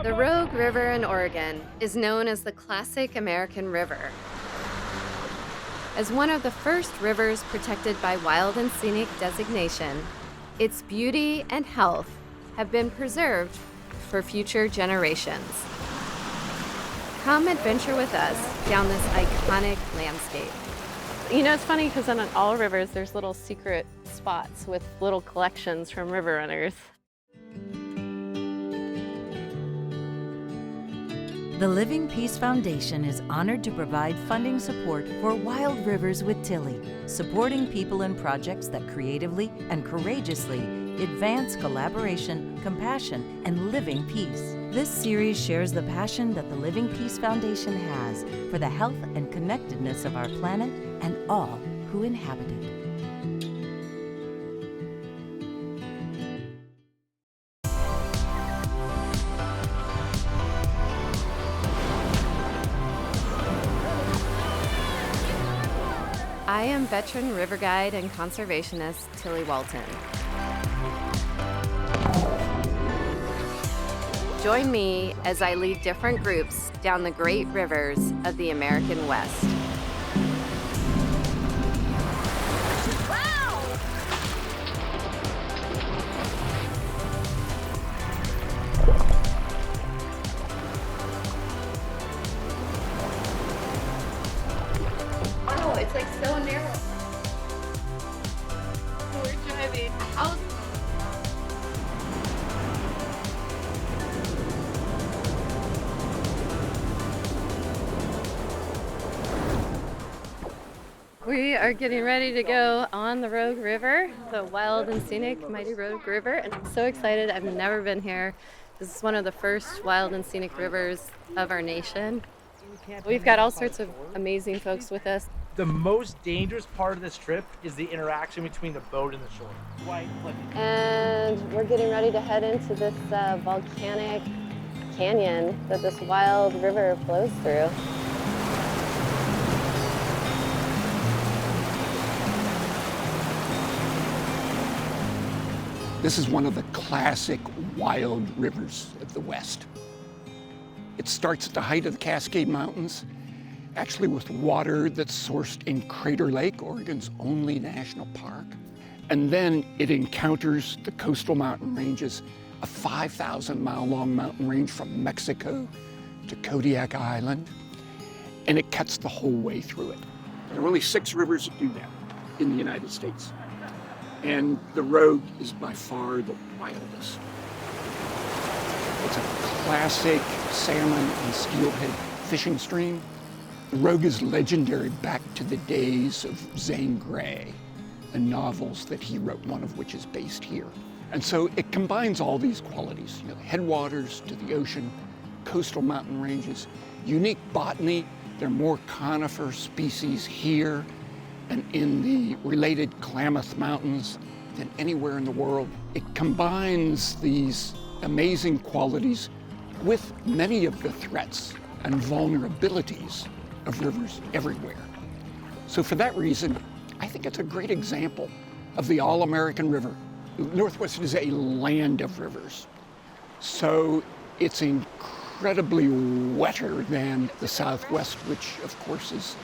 The Rogue River in Oregon is known as the classic American river. As one of the first rivers protected by Wild and Scenic designation, its beauty and health have been preserved for future generations. Come adventure with us down this iconic landscape. You know, it's funny because on all rivers, there's little secret spots with little collections from river runners. The Living Peace Foundation is honored to provide funding support for Wild Rivers with Tillie, supporting people and projects that creatively and courageously advance collaboration, compassion, and living peace. This series shares the passion that the Living Peace Foundation has for the health and connectedness of our planet and all who inhabit it. I am veteran river guide and conservationist Tillie Walton. Join me as I lead different groups down the great rivers of the American West. Oh, it's like so narrow. We're driving. We are getting ready to go on the Rogue River, the Wild and Scenic Mighty Rogue River, and I'm so excited. I've never been here. This is one of the first wild and scenic rivers of our nation. We've got all sorts of amazing folks with us. The most dangerous part of this trip is the interaction between the boat and the shore. And we're getting ready to head into this volcanic canyon that this wild river flows through. This is one of the classic wild rivers of the West. It starts at the height of the Cascade Mountains, actually with water that's sourced in Crater Lake, Oregon's only national park. And then it encounters the coastal mountain ranges, a 5,000-mile-long mountain range from Mexico to Kodiak Island, and it cuts the whole way through it. There are only 6 rivers that do that in the United States. And the Rogue is by far the wildest. It's a classic salmon and steelhead fishing stream. The Rogue is legendary back to the days of Zane Grey, the novels that he wrote, one of which is based here. And so it combines all these qualities, headwaters to the ocean, coastal mountain ranges, unique botany. There are more conifer species here and in the related Klamath Mountains than anywhere in the world. It combines these amazing qualities with many of the threats and vulnerabilities of rivers everywhere. So for that reason, I think it's a great example of the all-American river. The Northwest is a land of rivers. So it's incredibly wetter than the Southwest, which of course is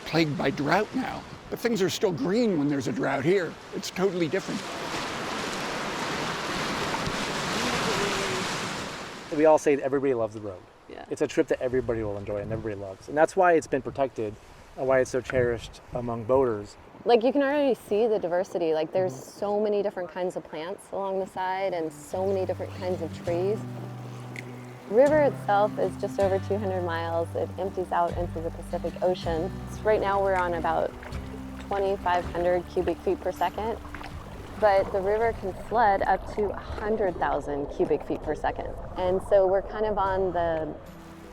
plagued by drought now. But things are still green when there's a drought here. It's totally different. We all say that everybody loves the Rogue. Yeah. It's a trip that everybody will enjoy and everybody loves. And that's why it's been protected and why it's so cherished among boaters. Like, you can already see the diversity. Like, there's so many different kinds of plants along the side and so many different kinds of trees. River itself is just over 200 miles. It empties out into the Pacific Ocean. So right now we're on about 2,500 cubic feet per second, but the river can flood up to 100,000 cubic feet per second. And so we're kind of on the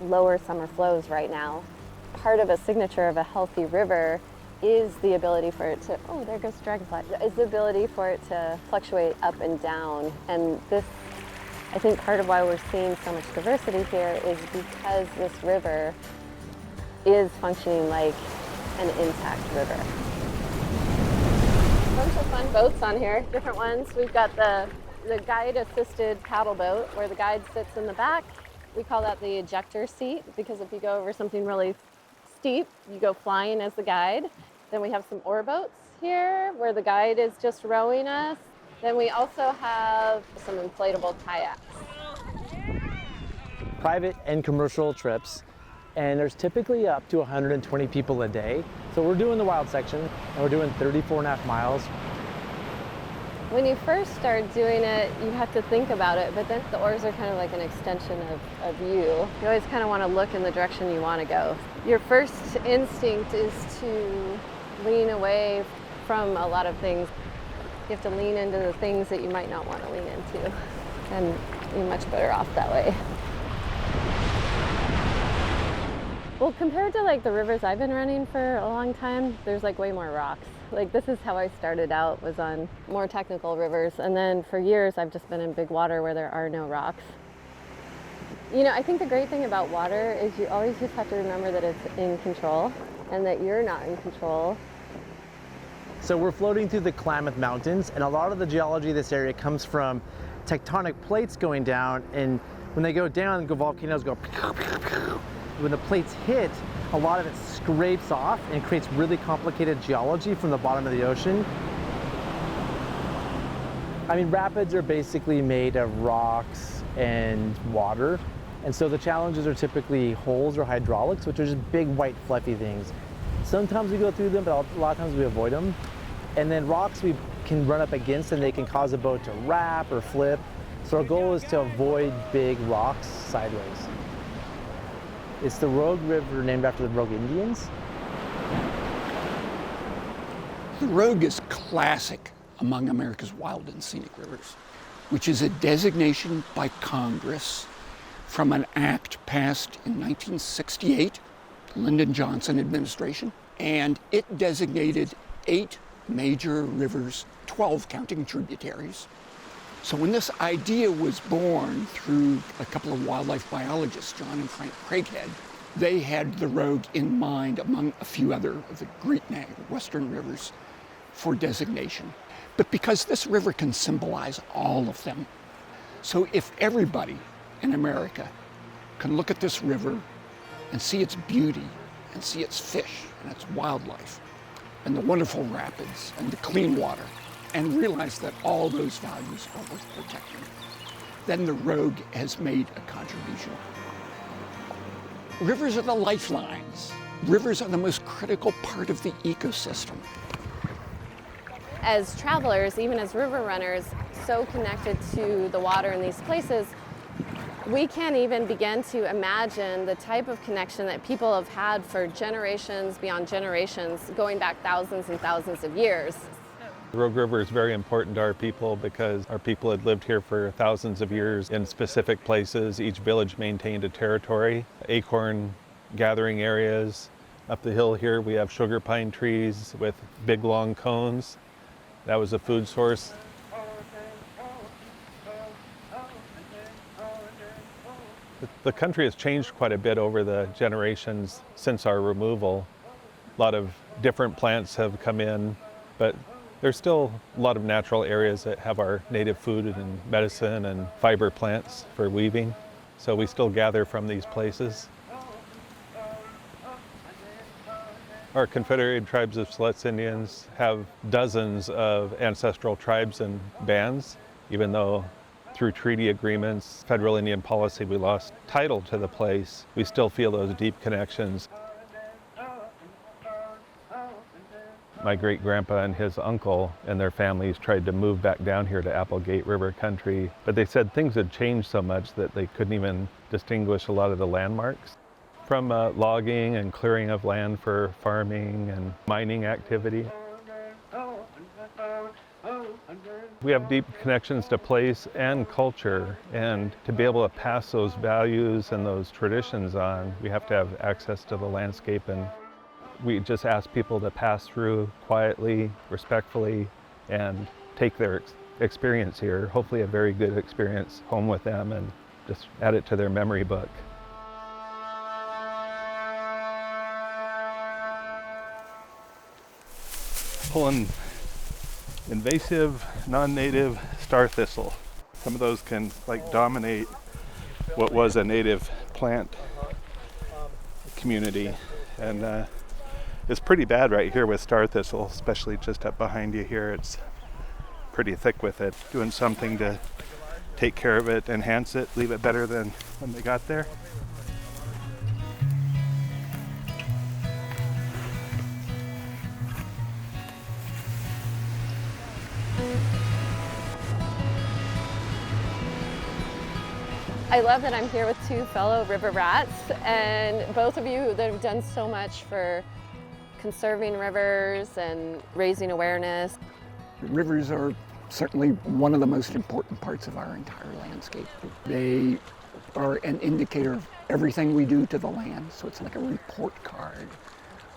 lower summer flows right now. Part of a signature of a healthy river is the ability for it to, oh, there goes the dragonfly, is the ability for it to fluctuate up and down. And this, I think part of why we're seeing so much diversity here is because this river is functioning like an intact river. A bunch of fun boats on here, different ones. We've got the the guide-assisted paddle boat where the guide sits in the back. We call that the ejector seat because if you go over something really steep, you go flying as the guide. Then we have some oar boats here where the guide is just rowing us. Then we also have some inflatable kayaks. Private and commercial trips, and there's typically up to 120 people a day. So we're doing the wild section, and we're doing 34.5 miles. When you first start doing it, you have to think about it, but then the oars are kind of like an extension of you. You always kind of want to look in the direction you want to go. Your first instinct is to lean away from a lot of things. You have to lean into the things that you might not want to lean into, and you're much better off that way. Well, compared to like the rivers I've been running for a long time, there's like way more rocks. Like this is how I started out, was on more technical rivers. And then for years, I've just been in big water where there are no rocks. You know, I think the great thing about water is you always just have to remember that it's in control and that you're not in control. So we're floating through the Klamath Mountains, and a lot of the geology of this area comes from tectonic plates going down, and when they go down, volcanoes go. When the plates hit, a lot of it scrapes off and creates really complicated geology from the bottom of the ocean. I mean, rapids are basically made of rocks and water, and so the challenges are typically holes or hydraulics, which are just big white fluffy things. Sometimes we go through them, but a lot of times we avoid them. And then rocks we can run up against, and they can cause a boat to wrap or flip. So our goal is to avoid big rocks sideways. It's the Rogue River, named after the Rogue Indians. The Rogue is classic among America's wild and scenic rivers, which is a designation by Congress from an act passed in 1968, the Lyndon Johnson administration, and it designated 8 major rivers, 12 counting tributaries. So when this idea was born through a couple of wildlife biologists, John and Frank Craighead, they had the Rogue in mind among a few other of the Great Western rivers for designation. But because this river can symbolize all of them, so if everybody in America can look at this river and see its beauty and see its fish and its wildlife and the wonderful rapids and the clean water, and realize that all those values are worth protecting, then the Rogue has made a contribution. Rivers are the lifelines. Rivers are the most critical part of the ecosystem. As travelers, even as river runners, so connected to the water in these places, we can't even begin to imagine the type of connection that people have had for generations beyond generations, going back thousands and thousands of years. The Rogue River is very important to our people because our people had lived here for thousands of years in specific places. Each village maintained a territory, acorn gathering areas. Up the hill here we have sugar pine trees with big long cones. That was a food source. The country has changed quite a bit over the generations since our removal. A lot of different plants have come in, but there's still a lot of natural areas that have our native food and medicine and fiber plants for weaving. So we still gather from these places. Our Confederated Tribes of Siletz Indians have dozens of ancestral tribes and bands, even though through treaty agreements, federal Indian policy, we lost title to the place. We still feel those deep connections. My great-grandpa and his uncle and their families tried to move back down here to Applegate River country, but they said things had changed so much that they couldn't even distinguish a lot of the landmarks. From logging and clearing of land for farming and mining activity. We have deep connections to place and culture, and to be able to pass those values and those traditions on, we have to have access to the landscape, and we just ask people to pass through quietly, respectfully, and take their experience here, hopefully a very good experience, home with them, and just add it to their memory book. Pulling invasive, non-native star thistle. Some of those can like dominate what was a native plant community, and it's pretty bad right here with star thistle, especially just up behind you here. It's pretty thick with it. Doing something to take care of it, enhance it, leave it better than when they got there. I love that I'm here with two fellow river rats, and both of you that have done so much for conserving rivers and raising awareness. Rivers are certainly one of the most important parts of our entire landscape. They are an indicator of everything we do to the land, so it's like a report card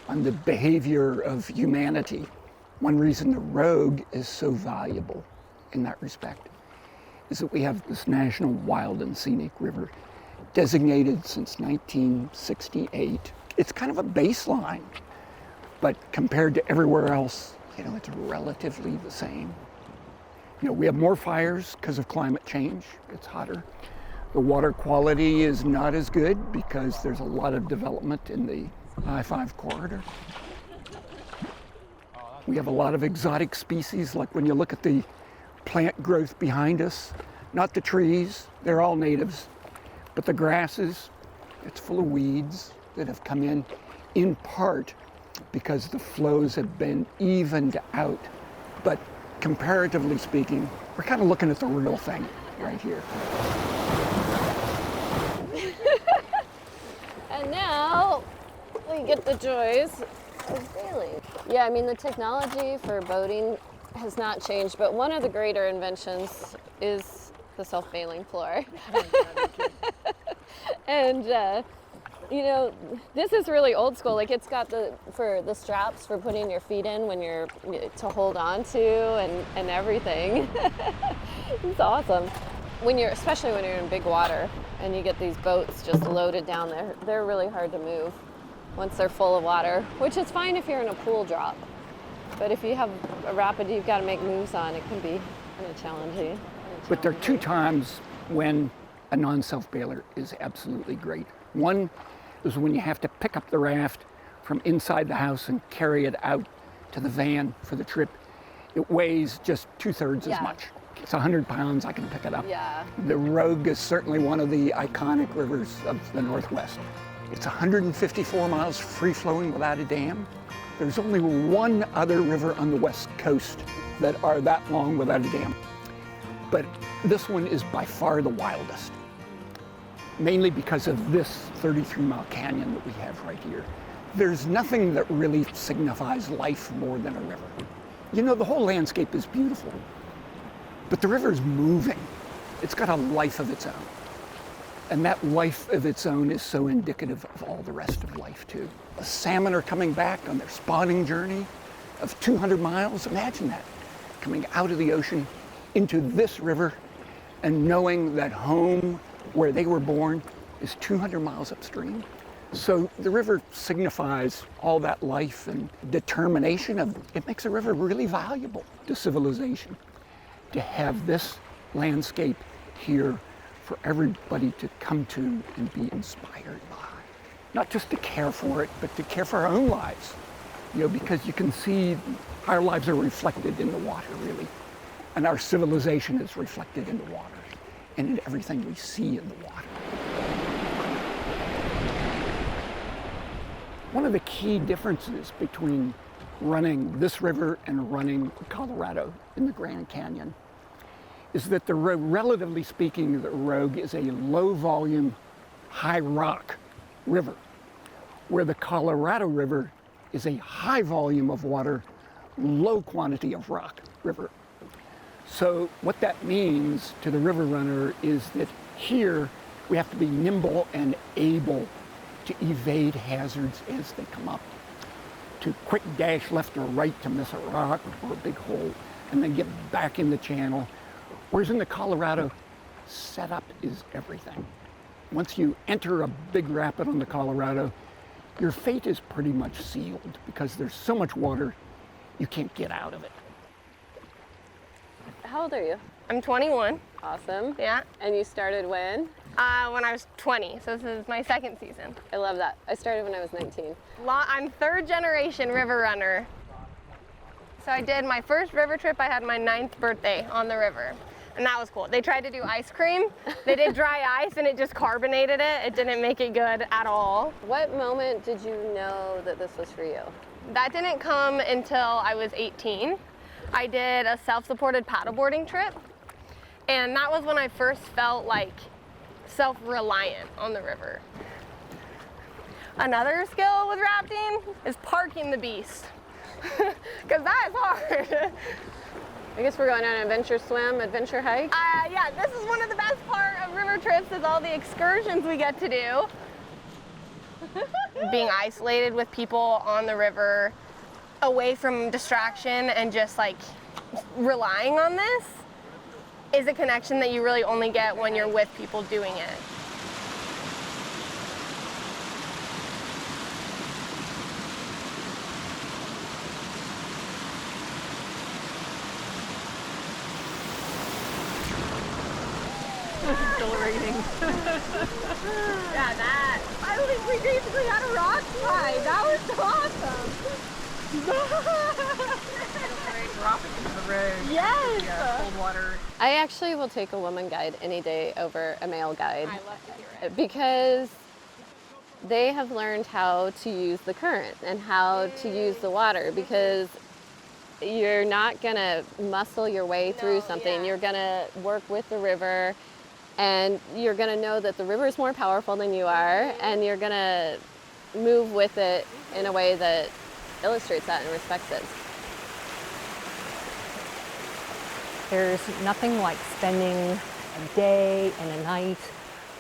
on the behavior of humanity. One reason the Rogue is so valuable in that respect is that we have this national wild and scenic river designated since 1968. It's kind of a baseline, but compared to everywhere else, it's relatively the same. We have more fires because of climate change. It's hotter. The water quality is not as good because there's a lot of development in the I-5 corridor. We have a lot of exotic species, like when you look at the plant growth behind us, not the trees, they're all natives, but the grasses, it's full of weeds that have come in part because the flows have been evened out. But comparatively speaking, we're kind of looking at the real thing right here. And now we get the joys of sailing. Yeah, the technology for boating has not changed, but one of the greater inventions is the self-bailing floor. And this is really old school. Like, it's got the straps for putting your feet in when you're to hold on to and everything. It's awesome. Especially when you're in big water and you get these boats just loaded down there, they're really hard to move once they're full of water, which is fine if you're in a pool drop. But if you have a rapid you've got to make moves on, it can be kind of challenging. But there are two times when a non-self-bailer is absolutely great. One is when you have to pick up the raft from inside the house and carry it out to the van for the trip. It weighs just 2/3 as much. It's 100 pounds, I can pick it up. Yeah. The Rogue is certainly one of the iconic rivers of the Northwest. It's 154 miles free-flowing without a dam. There's only one other river on the West Coast that are that long without a dam. But this one is by far the wildest, mainly because of this 33-mile canyon that we have right here. There's nothing that really signifies life more than a river. The whole landscape is beautiful, but the river's moving. It's got a life of its own. And that life of its own is so indicative of all the rest of life, too. The salmon are coming back on their spawning journey of 200 miles. Imagine that, coming out of the ocean into this river and knowing that home where they were born is 200 miles upstream. So the river signifies all that life and determination it makes a river really valuable to civilization. To have this landscape here for everybody to come to and be inspired by. Not just to care for it, but to care for our own lives. Because you can see our lives are reflected in the water, really. And our civilization is reflected in the water and in everything we see in the water. One of the key differences between running this river and running Colorado in the Grand Canyon is that relatively speaking, the Rogue is a low volume, high rock river, where the Colorado River is a high volume of water, low quantity of rock river. So what that means to the river runner is that here we have to be nimble and able to evade hazards as they come up, to quick dash left or right to miss a rock or a big hole, and then get back in the channel. Whereas in the Colorado, setup is everything. Once you enter a big rapid on the Colorado, your fate is pretty much sealed because there's so much water, you can't get out of it. How old are you? I'm 21. Awesome. Yeah. And you started when? When I was 20, so this is my second season. I love that. I started when I was 19. I'm third generation river runner. So I did my first river trip, I had my 9th birthday on the river. And that was cool. They tried to do ice cream. They did dry ice and it just carbonated it. It didn't make it good at all. What moment did you know that this was for you? That didn't come until I was 18. I did a self-supported paddleboarding trip. And that was when I first felt like self-reliant on the river. Another skill with rafting is parking the beast. Because that is hard. I guess we're going on an adventure swim, adventure hike. Yeah, this is one of the best part of river trips is all the excursions we get to do. Being isolated with people on the river, away from distraction and just like relying on this is a connection that you really only get when you're with people doing it. Yeah, that. We basically had a rock slide. That was awesome. Dropping into the road. Yes. Yeah, cold water. I actually will take a woman guide any day over a male guide. I love to hear it. Because they have learned how to use the current and how to use the water, because you're not gonna muscle your way through something. yeah. You're gonna work with the river, and you're gonna know that the river is more powerful than you are, and you're gonna move with it in a way that illustrates that and respects it. There's nothing like spending a day and a night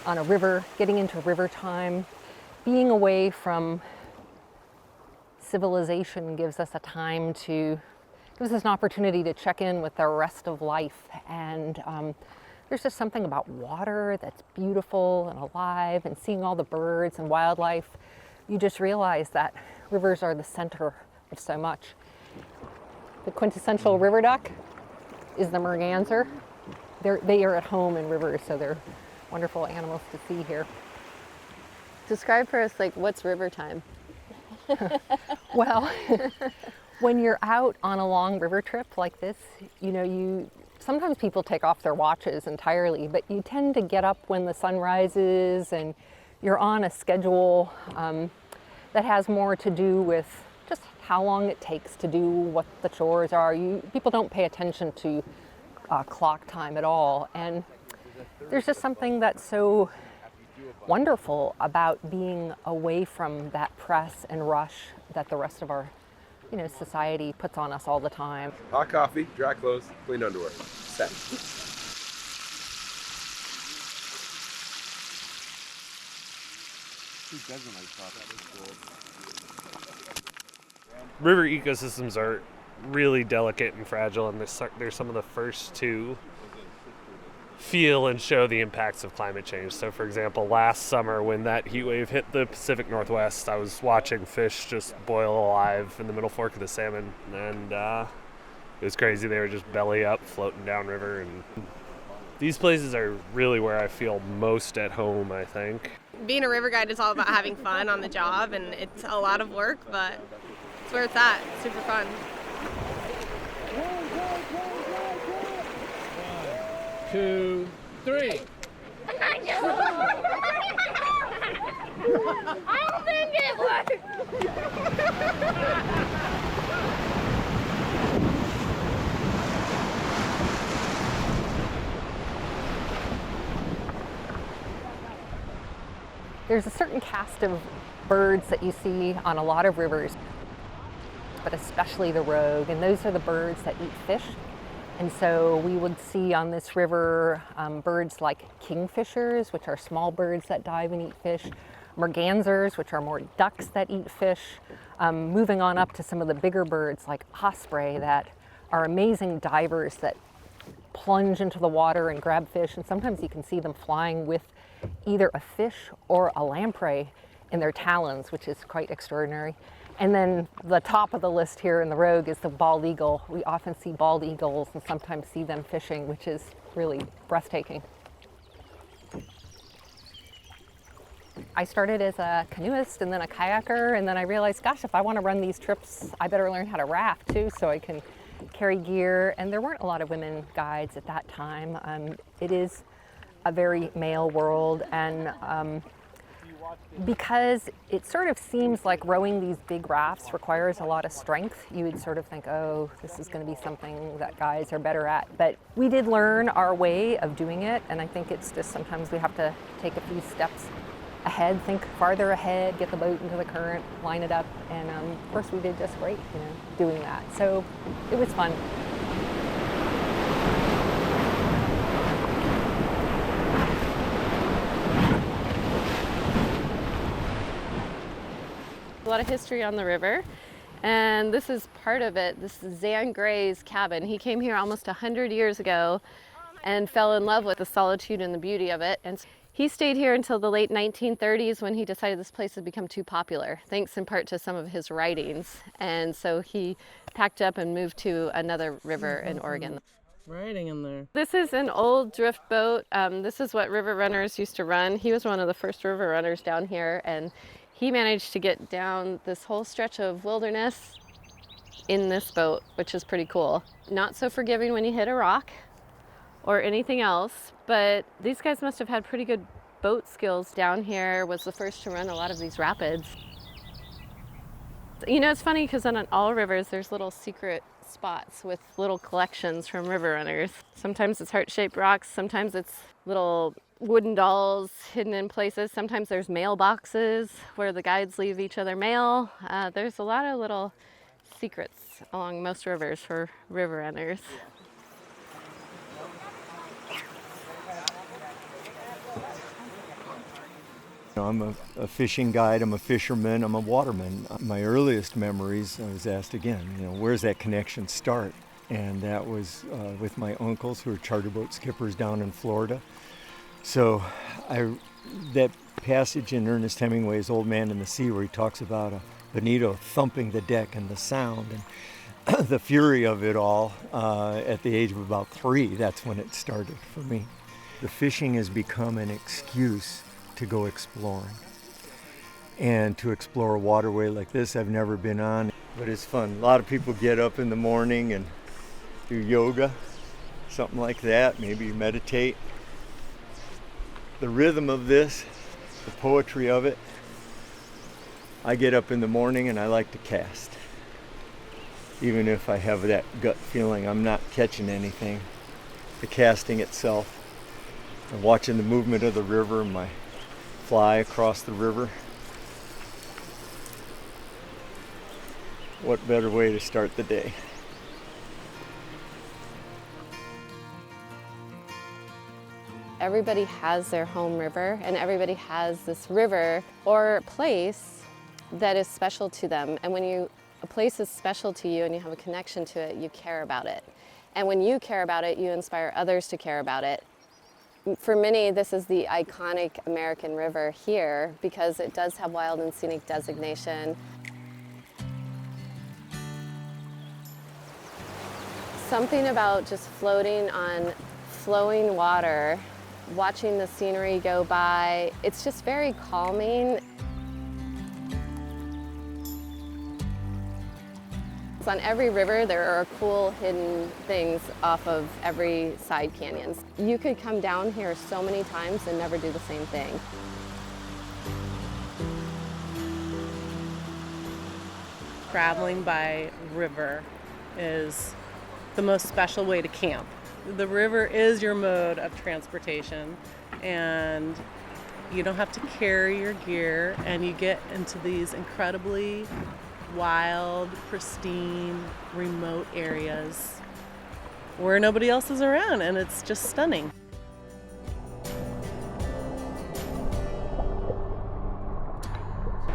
on a river, getting into river time. Being away from civilization gives us gives us an opportunity to check in with the rest of life. And there's just something about water that's beautiful and alive, and seeing all the birds and wildlife. You just realize that rivers are the center of so much. The quintessential river duck is the merganser. They are at home in rivers, so they're wonderful animals to see here. Describe for us, like, what's river time? Well, when you're out on a long river trip like this, sometimes people take off their watches entirely, but you tend to get up when the sun rises, and you're on a schedule that has more to do with just how long it takes to do what the chores are. People don't pay attention to clock time at all, and there's just something that's so wonderful about being away from that press and rush that the rest of our society puts on us all the time. Hot coffee, dry clothes, clean underwear. Set. Who doesn't like coffee? River ecosystems are really delicate and fragile, and they're some of the first to feel and show the impacts of climate change. So for example, last summer when that heat wave hit the Pacific Northwest, I was watching fish just boil alive in the Middle Fork of the Salmon, and it was crazy. They were just belly up, floating downriver, and these places are really where I feel most at home, I think. Being a river guide is all about having fun on the job, and it's a lot of work, but it's where it's at. It's super fun. 1, 2, 3. I don't think it worked. There's a certain cast of birds that you see on a lot of rivers, but especially the rogue, and those are the birds that eat fish. And so we would see on this river birds like kingfishers, which are small birds that dive and eat fish, mergansers, which are more ducks that eat fish, moving on up to some of the bigger birds like osprey that are amazing divers that plunge into the water and grab fish, and sometimes you can see them flying with either a fish or a lamprey in their talons, which is quite extraordinary. And then the top of the list here in the rogue is the bald eagle. We often see bald eagles and sometimes see them fishing, which is really breathtaking. I started as a canoeist and then a kayaker, and then I realized, gosh, if I want to run these trips, I better learn how to raft too, so I can carry gear. And there weren't a lot of women guides at that time. It is a very male world, and because it sort of seems like rowing these big rafts requires a lot of strength, you would sort of think, oh, this is going to be something that guys are better at. But we did learn our way of doing it, and I think it's just sometimes we have to take a few steps ahead, think farther ahead, get the boat into the current, line it up, and of course we did just great, doing that. So it was fun. A lot of history on the river, and this is part of it. This is Zan Gray's cabin. He came here almost 100 years ago and fell in love with the solitude and the beauty of it. And he stayed here until the late 1930s when he decided this place had become too popular, thanks in part to some of his writings. And so he packed up and moved to another river in Oregon. Riding in there. This is an old drift boat. This is what river runners used to run. He was one of the first river runners down here, and he managed to get down this whole stretch of wilderness in this boat, which is pretty cool. Not so forgiving when you hit a rock or anything else, but these guys must have had pretty good boat skills down here. Was the first to run a lot of these rapids. It's funny because on all rivers there's little secret spots with little collections from river runners. Sometimes it's heart-shaped rocks, sometimes it's little wooden dolls hidden in places. Sometimes there's mailboxes where the guides leave each other mail. There's a lot of little secrets along most rivers for river runners. I'm a fishing guide, I'm a fisherman, I'm a waterman. My earliest memories, I was asked again, where's that connection start? And that was with my uncles who were charter boat skippers down in Florida. So that passage in Ernest Hemingway's Old Man and the Sea where he talks about a bonito thumping the deck and the sound and the fury of it all at the age of about 3, that's when it started for me. The fishing has become an excuse to go exploring and to explore a waterway like this I've never been on, but it's fun. A lot of people get up in the morning and do yoga, something like that, maybe meditate. The rhythm of this, the poetry of it, I get up in the morning and I like to cast. Even if I have that gut feeling I'm not catching anything, the casting itself, and watching the movement of the river, my fly across the river. What better way to start the day? Everybody has their home river, and everybody has this river or place that is special to them. And when a place is special to you and you have a connection to it, you care about it. And when you care about it, you inspire others to care about it. For many, this is the iconic American river here because it does have Wild and Scenic designation. Something about just floating on flowing water, watching the scenery go by, it's just very calming. On every river, there are cool hidden things off of every side canyons. You could come down here so many times and never do the same thing. Traveling by river is the most special way to camp. The river is your mode of transportation, and you don't have to carry your gear, and you get into these incredibly wild, pristine, remote areas where nobody else is around, and it's just stunning.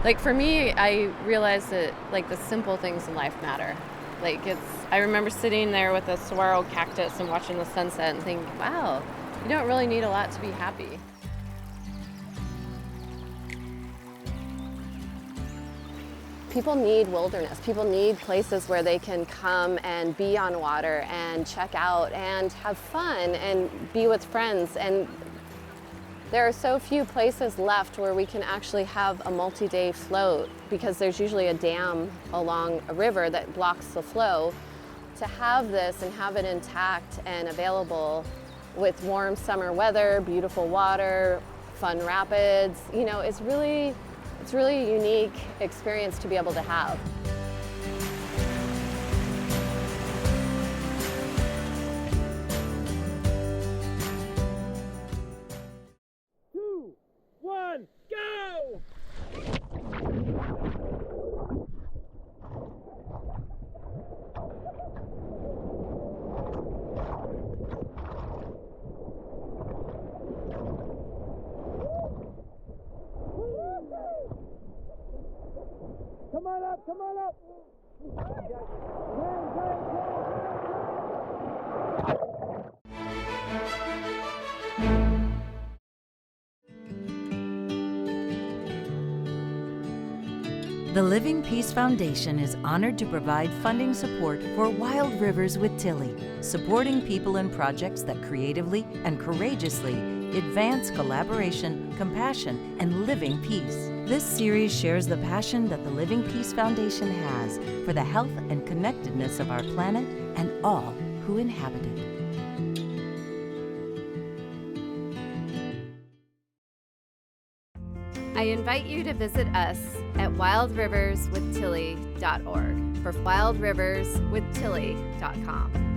Like for me, I realized that like the simple things in life matter. I remember sitting there with a saguaro cactus and watching the sunset and thinking, wow, you don't really need a lot to be happy. People need wilderness. People need places where they can come and be on water and check out and have fun and be with friends. And there are so few places left where we can actually have a multi-day float, because there's usually a dam along a river that blocks the flow. To have this and have it intact and available with warm summer weather, beautiful water, fun rapids, you know, it's really a unique experience to be able to have. Two, one, go! Come on up, come on up! The Living Peace Foundation is honored to provide funding support for Wild Rivers with Tillie, supporting people and projects that creatively and courageously advance collaboration, compassion, and living peace. This series shares the passion that the Living Peace Foundation has for the health and connectedness of our planet and all who inhabit it. I invite you to visit us at wildriverswithtillie.org for wildriverswithtillie.com.